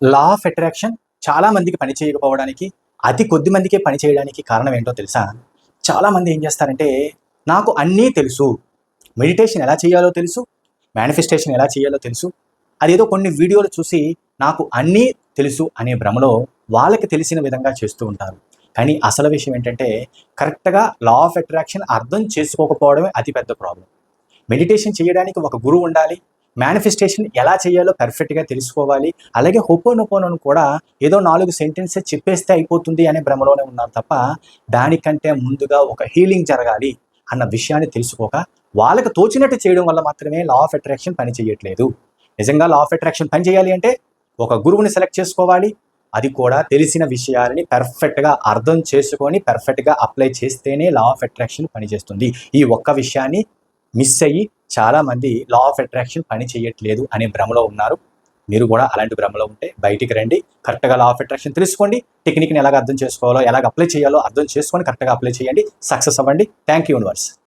Law of attraction చాలా మందికి పని చేయకపోవడానికి, అతి కొద్ది మందికే పని చేయడానికి కారణం ఏంటో తెలుసా? చాలామంది ఏం చేస్తారంటే, నాకు అన్నీ తెలుసు. మెడిటేషన్ ఎలా చేయాలో తెలుసు, మేనిఫెస్టేషన్ ఎలా చేయాలో తెలుసు. అదేదో కొన్ని వీడియోలు చూసి నాకు అన్నీ తెలుసు అనే భ్రమలో వాళ్ళకి తెలిసిన విధంగా చేస్తూ ఉంటారు. కానీ అసలు విషయం ఏంటంటే, కరెక్ట్‌గా లా ఆఫ్ అట్రాక్షన్ అర్థం చేసుకోకపోవడమే అతిపెద్ద ప్రాబ్లమ్. మెడిటేషన్ చేయడానికి ఒక గురువు ఉండాలి. మేనిఫెస్టేషన్ ఎలా చేయాలో పర్ఫెక్ట్‌గా తెలుసుకోవాలి. అలాగే హోపోనోపోనోను కూడా ఏదో 4 సెంటెన్సెస్ చెప్పేస్తే అయిపోతుంది అనే భ్రమలోనే ఉన్నారు తప్ప, దానికంటే ముందుగా ఒక హీలింగ్ జరగాలి అన్న విషయాన్ని తెలుసుకోక, వాళ్ళకి తోచినట్టు చేయడం వల్ల మాత్రమే లా ఆఫ్ అట్రాక్షన్ పని చేయట్లేదు. నిజంగా లా ఆఫ్ అట్రాక్షన్ పని చేయాలి అంటే, ఒక గురువుని సెలెక్ట్ చేసుకోవాలి. అది కూడా తెలిసిన విషయాలని పర్ఫెక్ట్‌గా అర్థం చేసుకొని, పర్ఫెక్ట్‌గా అప్లై చేస్తేనే లా ఆఫ్ అట్రాక్షన్ పనిచేస్తుంది. ఈ ఒక్క విషయాన్ని మిస్ అయ్యి చాలామంది లా ఆఫ్ అట్రాక్షన్ పని చేయట్లేదు అనే భ్రమలో ఉన్నారు. మీరు కూడా అలాంటి భ్రమలో ఉంటే బయటికి రండి. కరెక్ట్‌గా లా ఆఫ్ అట్రాక్షన్ తెలుసుకోండి. టెక్నిక్‌ని ఎలాగ అర్థం చేసుకోవాలో, ఎలాగ అప్లై చేయాలో అర్థం చేసుకొని కరెక్ట్‌గా అప్లై చేయండి. సక్సెస్ అవ్వండి. Thank you universe.